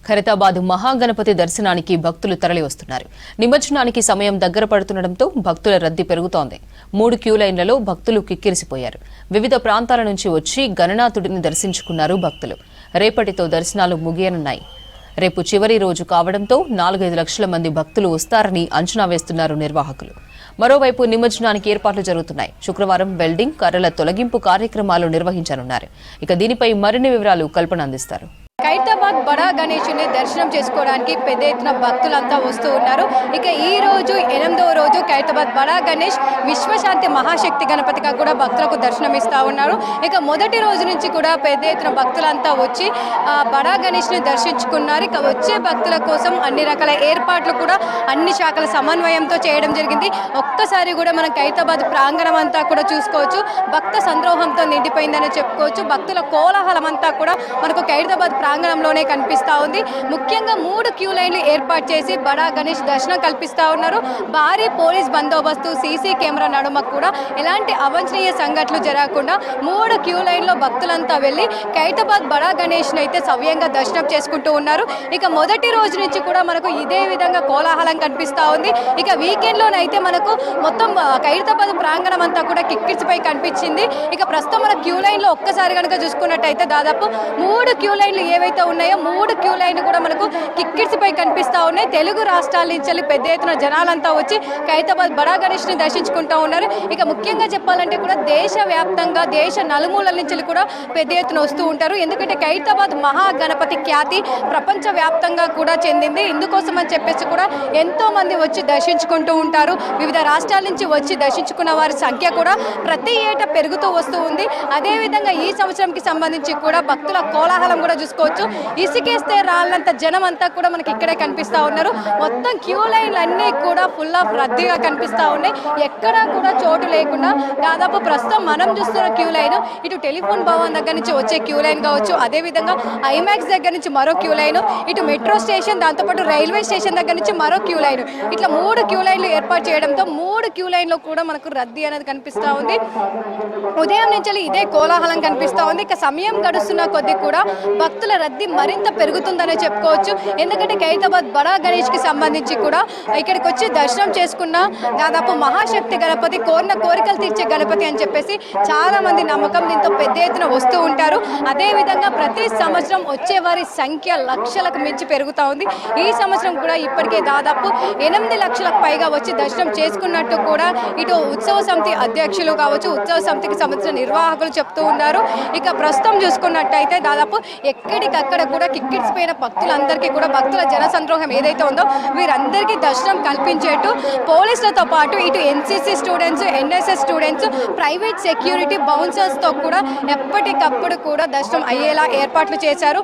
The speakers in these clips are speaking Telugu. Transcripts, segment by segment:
ఖైరతాబాద్ మహాగణపతి దర్శనానికి భక్తులు తరలి వస్తున్నారు. నిమజ్జనానికి సమయం దగ్గర పడుతుండటంతో భక్తుల రద్దీ పెరుగుతోంది. 3 క్యూ లైన్లలో భక్తులు కిక్కిరిసిపోయారు. వివిధ ప్రాంతాల నుంచి వచ్చి గణనాథుడిని దర్శించుకున్నారు భక్తులు. రేపటితో దర్శనాలు ముగియనున్నాయి. రేపు చివరి రోజు కావడంతో 4-5 లక్షల మంది భక్తులు వస్తారని అంచనా వేస్తున్నారు నిర్వాహకులు. మరోవైపు నిమజ్జనానికి ఏర్పాట్లు జరుగుతున్నాయి. శుక్రవారం వెల్డింగ్, కర్రల తొలగింపు కార్యక్రమాలు నిర్వహించనున్నారు. ఇక దీనిపై మరిన్ని వివరాలు కల్పన అందిస్తారు. ఖైరతాబాద్ బడా గణేశుని దర్శనం చేసుకోవడానికి పెద్ద ఎత్తున భక్తులంతా వస్తూ ఉన్నారు. ఇక ఈ రోజు 8వ రోజు ఖైరతాబాద్ బడా గణేష్ విశ్వశాంతి మహాశక్తి గణపతిగా కూడా భక్తులకు దర్శనం ఇస్తా ఉన్నారు. ఇక మొదటి రోజు నుంచి కూడా పెద్ద ఎత్తున భక్తులంతా వచ్చి బడా గణేష్ని దర్శించుకున్నారు. ఇక వచ్చే భక్తుల కోసం అన్ని రకాల ఏర్పాట్లు కూడా అన్ని శాఖల సమన్వయంతో చేయడం జరిగింది. ఒక్కసారి కూడా మనం ఖైరతాబాద్ ప్రాంగణం అంతా కూడా చూసుకోవచ్చు. భక్త సంద్రోహంతో నిండిపోయిందని చెప్పుకోవచ్చు. భక్తుల కోలాహలం అంతా కూడా మనకు ఖైరతాబాద్ ప్రాంగణంలోనే కనిపిస్తా ఉంది. ముఖ్యంగా 3 క్యూ లైన్లు ఏర్పాటు చేసి బడా గణేష్ దర్శనం కల్పిస్తా ఉన్నారు. భారీ పోలీస్ బందోబస్తు, సీసీ కెమెరా నడుమ కూడా ఎలాంటి అవాంఛనీయ సంఘటనలు జరగకుండా 3 క్యూ లైన్లో భక్తులంతా వెళ్ళి ఖైరతాబాద్ బడా గణేష్ని అయితే సవ్యంగా దర్శనం చేసుకుంటూ ఉన్నారు. ఇక మొదటి రోజు నుంచి కూడా మనకు ఇదే విధంగా కోలాహలం కనిపిస్తూ ఉంది. ఇక వీకెండ్లోనైతే మనకు మొత్తం ఖైరతాబాద్ ప్రాంగణం అంతా కూడా కిక్కిరిసిపోయి కనిపించింది. ఇక ప్రస్తుతం మన క్యూ లైన్లో ఒక్కసారి కనుక చూసుకున్నట్టయితే దాదాపు 3 క్యూ లైన్లు ఏవైతే ఉన్నాయో 3 క్యూ లైన్ కూడా మనకు కిక్కిరిసిపోయి కనిపిస్తూ ఉన్నాయి. తెలుగు రాష్ట్రాల నుంచి పెద్ద ఎత్తున జనాలంతా వచ్చి ఖైరతాబాద్ బడా గణేష్ని దర్శించుకుంటూ ఉన్నారు. ఇక ముఖ్యంగా చెప్పాలంటే కూడా దేశవ్యాప్తంగా దేశ నలుమూలల నుంచి కూడా పెద్ద ఎత్తున వస్తూ ఉంటారు. ఎందుకంటే ఖైరతాబాద్ మహాగణపతి ఖ్యాతి ప్రపంచవ్యాప్తంగా కూడా చెందింది. ఇందుకోసం అని చెప్పేసి కూడా ఎంతో మంది వచ్చి దర్శించుకుంటూ ఉంటారు. వివిధ రాష్ట్రాల నుంచి వచ్చి దర్శించుకున్న వారి సంఖ్య కూడా ప్రతి ఏటా పెరుగుతూ వస్తూ ఉంది. అదేవిధంగా ఈ సంవత్సరంకి సంబంధించి కూడా భక్తుల కోలాహలం కూడా చూసుకోవచ్చు. ఇసుకేస్తే రాళ్ళంత జనం అంతా కూడా మనకి ఇక్కడే కనిపిస్తూ ఉన్నారు. మొత్తం క్యూ లైన్లు అన్నీ కూడా ఫుల్ ఆఫ్ రద్దీగా కనిపిస్తూ ఉన్నాయి. ఎక్కడా కూడా చోటు లేకుండా దాదాపు ప్రస్తుతం మనం చూస్తున్న క్యూ లైన్ ఇటు టెలిఫోన్ భవన్ దగ్గర నుంచి వచ్చే క్యూ లైన్ కావచ్చు, అదేవిధంగా ఐమాక్స్ దగ్గర నుంచి మరో క్యూ లైన్, ఇటు మెట్రో స్టేషన్, దాంతోపాటు రైల్వే స్టేషన్ దగ్గర నుంచి మరో క్యూ లైన్, ఇట్లా 3 క్యూ లైన్లు ఏర్పాటు చేయడంతో 3 క్యూ లైన్లో కూడా మనకు రద్దీ అనేది కనిపిస్తూ ఉంది. ఉదయం నుంచి ఇదే కోలాహలం కనిపిస్తూ ఉంది. ఇక సమయం గడుస్తున్న కొద్దీ కూడా భక్తుల రద్దీ మరింత పెరుగుతుందనే చెప్పుకోవచ్చు. ఎందుకంటే ఖైరతాబాద్ బడా గణేష్కి సంబంధించి కూడా ఇక్కడికి వచ్చి దర్శనం చేసుకున్న దాదాపు మహాశక్తి గణపతి, కోరిన కోరికలు తీర్చే గణపతి అని చెప్పేసి చాలా మంది నమ్మకం. దీంతో పెద్ద ఎత్తున వస్తూ ఉంటారు. అదేవిధంగా ప్రతి సంవత్సరం వచ్చే వారి సంఖ్య లక్షలకు మించి పెరుగుతూ ఉంది. ఈ సంవత్సరం కూడా ఇప్పటికే దాదాపు 8 లక్షలకు పైగా వచ్చి దర్శనం చేసుకున్నట్టు కూడా ఇటు ఉత్సవ సమితి అధ్యక్షులు కావచ్చు, ఉత్సవ సమితికి సంబంధించిన నిర్వాహకులు చెప్తూ ఉన్నారు. ఇక ప్రస్తుతం చూసుకున్నట్టయితే దాదాపు ఎక్కడికక్కడ కూడా కిక్కిరిసిపోయిన భక్తులందరికీ కూడా భక్తుల జనసంద్రోహం ఏదైతే ఉందో వీరందరికీ దర్శనం కల్పించేట్టు పోలీసులతో పాటు ఇటు NCC students, NSS students, private security బౌన్సర్స్తో కూడా ఎప్పటికప్పుడు కూడా దర్శనం అయ్యేలా ఏర్పాట్లు చేశారు.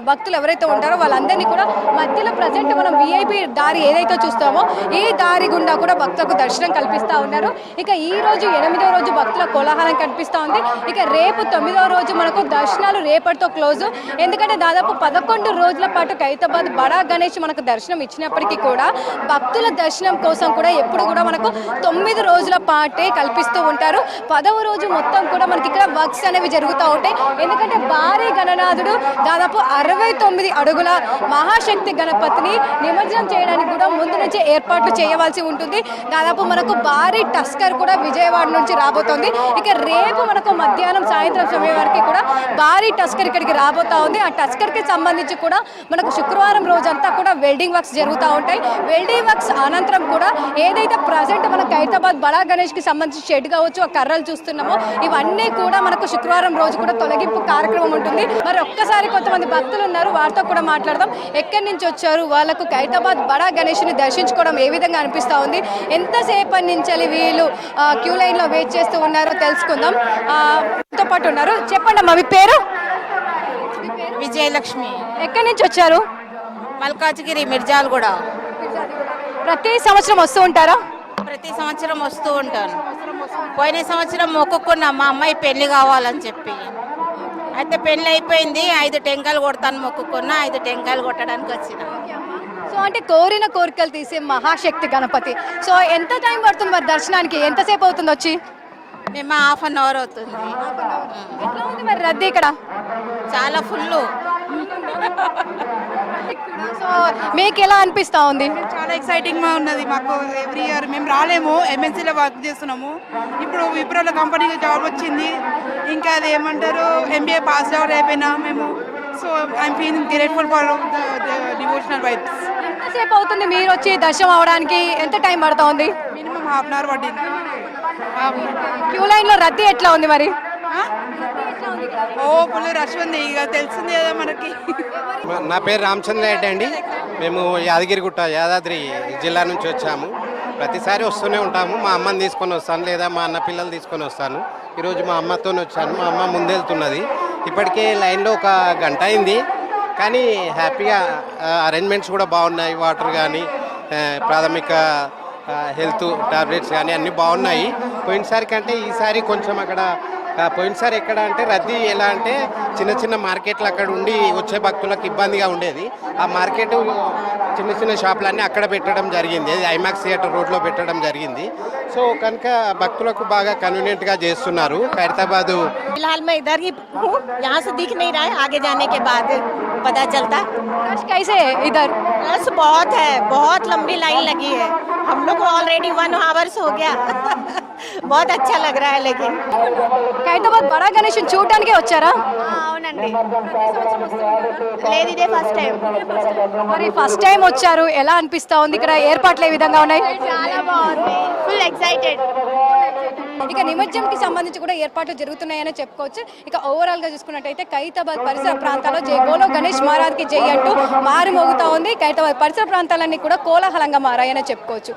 భక్తులు ఎవరైతే ఉంటారో వాళ్ళందరినీ కూడా మధ్యలో ప్రజెంట్ మనం విఐపి దారి ఏదైతే చూస్తామో ఈ దారి గుండా కూడా భక్తులకు దర్శనం కల్పిస్తూ ఉన్నారు. ఇక ఈ రోజు 8వ రోజు భక్తుల కోలాహలం కనిపిస్తూ ఉంది. ఇక రేపు 9వ రోజు మనకు దర్శనాలు రేపటితో క్లోజ్. ఎందుకంటే దాదాపు 11 రోజుల పాటు ఖైరతాబాద్ బడా గణేష్ మనకు దర్శనం ఇచ్చినప్పటికీ కూడా భక్తుల దర్శనం కోసం కూడా ఎప్పుడు కూడా మనకు 9 రోజుల పాటే కల్పిస్తూ ఉంటారు. 10వ రోజు మొత్తం కూడా మనకి ఇక్కడ వర్క్స్ అనేవి జరుగుతూ ఉంటాయి. ఎందుకంటే భారీ గణనాథుడు దాదాపు 69 అడుగుల మహాశక్తి గణపతిని నిమజ్జనం చేయడానికి కూడా ముందు నుంచే ఏర్పాట్లు చేయవలసి ఉంటుంది. దాదాపు మనకు భారీ టస్కర్ కూడా విజయవాడ నుంచి రాబోతోంది. ఇక రేపు మనకు మధ్యాహ్నం సాయంత్రం సమయం వరకు కూడా భారీ టస్కర్ ఇక్కడికి రాబోతా ఉంది. ఆ టస్కర్కి సంబంధించి కూడా మనకు శుక్రవారం రోజంతా కూడా వెల్డింగ్ వర్క్స్ జరుగుతూ ఉంటాయి. వెల్డింగ్ వర్క్స్ అనంతరం కూడా ఏదైతే ప్రజెంట్ మన ఖైరతాబాద్ బడా గణేష్కి సంబంధించి షెడ్ కావచ్చు, ఆ కర్రలు చూస్తున్నామో ఇవన్నీ కూడా మనకు శుక్రవారం రోజు కూడా తొలగింపు కార్యక్రమం ఉంటుంది. మరి ఒక్కసారి కొంతమంది భక్తులు ఉన్నారు, వారితో కూడా మాట్లాడదాం. ఎక్కడి నుంచి వచ్చారు, వాళ్ళకు ఖైరతాబాద్ బడా గణేష్ని దర్శించుకోవడం ఏ విధంగా అనిపిస్తూ ఉంది, ఎంతసేపటి నుంచి వీళ్ళు క్యూ లైన్లో వెయిట్ చేస్తూ ఉన్నారో తెలుసుకుందాం. తో పాటు ఉన్నారు. చెప్పండి అమ్మా, మీ పేరు? విజయలక్ష్మి. ఎక్కడి నుంచి వచ్చారు? మల్కాజ్గిరి, మిర్జాలగూడ. ప్రతి సంవత్సరం వస్తూ ఉంటారా? ప్రతి సంవత్సరం వస్తూ ఉంటాను. పోయిన సంవత్సరం మొక్కుకున్నా మా అమ్మాయి పెళ్లి కావాలని చెప్పి. అయితే పెళ్లి అయిపోయింది. 5 టెంకాయలు కొడతాను మొక్కుకున్నా. 5 టెంకాయలు కొట్టడానికి వచ్చిన. సో అంటే కోరిన కోరికలు తీసే మహాశక్తి గణపతి. సో ఎంత టైం పడుతుంది మరి దర్శనానికి? ఎంతసేపు అవుతుంది వచ్చి? మేము 1/2 అవర్ అవుతుంది. ఎట్లా ఉంది మరి రద్దీ ఇక్కడ? చాలా ఫుల్. సో మీకు ఎలా అనిపిస్తా ఉంది? చాలా ఎక్సైటింగ్గా ఉన్నది మాకు. ఎవ్రీ ఇయర్ మేము రాలేము, ఎంఎన్సీలో వర్క్ చేస్తున్నాము. ఇప్పుడు విప్రోలో కంపెనీకి జాబ్ వచ్చింది. ఇంకా అది ఏమంటారు, ఎంబీఏ పాస్ అవుట్ అయిపోయినా మేము. So I'm feeling grateful for devotional vibes. ఎంతసేపు అవుతుంది మీరు వచ్చి దర్శనం అవడానికి? ఎంత టైం పడుతూ ఉంది? మినిమం హాఫ్ అన్ అవర్ పట్టింది. క్యూ లైన్లో రద్దీ ఎట్లా ఉంది మరి? ఓ ఫుల్ రష్ ఉంది, ఇక తెలిసింది కదా మనకి. నా పేరు రామచంద్ర రెడ్డి అండి. మేము యాదగిరిగుట్ట యాదాద్రి జిల్లా నుంచి వచ్చాము. ప్రతిసారి వస్తూనే ఉంటాము. మా అమ్మని తీసుకొని వస్తాను, లేదా మా అన్న పిల్లలు తీసుకొని వస్తాను. ఈరోజు మా అమ్మతో వచ్చాను. మా అమ్మ ముందెళ్తున్నది. ఇప్పటికే లైన్లో ఒక గంట అయింది, కానీ హ్యాపీగా అరేంజ్మెంట్స్ కూడా బాగున్నాయి. వాటర్ కానీ ప్రాథమిక హెల్త్ టాబ్లెట్స్ కానీ అన్నీ బాగున్నాయి. పోయినసారి కంటే ఈసారి కొంచెం అక్కడ పోయినసారి ఎక్కడ అంటే రద్దీ ఎలా అంటే చిన్న చిన్న మార్కెట్లు అక్కడ ఉండి వచ్చే భక్తులకు ఇబ్బందిగా ఉండేది. ఆ మార్కెట్ చిన్న చిన్న షాపులన్నీ అక్కడ పెట్టడం జరిగింది. ఐమాక్స్ థియేటర్ రోడ్లో పెట్టడం జరిగింది. సో కనుక భక్తులకు బాగా కన్వీనియంట్గా చేస్తున్నారు. ఖైరతాబాద్ फिलहाल मैं इधर ही हूँ, यहाँ से दिख नहीं रहा है, आगे जाने के बाद पता चलता। रश कैसे है इधर? रस बहुत है, बहुत लंबी लाइन लगी है. हम लोग को ऑलरेडी 1 आवर्स हो गया. बहुत अच्छा लग रहा है. लेकिन ఖైరతాబాద్ బడా గణేష్ చూడటానికి వచ్చారా? అవునండి, లేదు ఇదే ఫస్ట్ టైం. మరి ఫస్ట్ టైం వచ్చారు, ఎలా అనిపిస్తా ఉంది? ఇక్కడ ఏర్పాట్లు ఏ విధంగా ఉన్నాయి? చాలా బాగుంది, ఫుల్ ఎక్సైటెడ్. ఇక నిమజ్జంకి సంబంధించి కూడా ఏర్పాట్లు జరుగుతున్నాయని చెప్పుకోవచ్చు. ఇక ఓవరాల్ గా చూసుకున్నట్టయితే ఖైరతాబాద్ పరిసర ప్రాంతాల్లో జై బోలో గణేష్ మహారాజ్ కి జై అంటూ మారుమోగుతా ఉంది. ఖైరతాబాద్ పరిసర ప్రాంతాలన్నీ కూడా కోలాహలంగా మారాయని చెప్పుకోవచ్చు.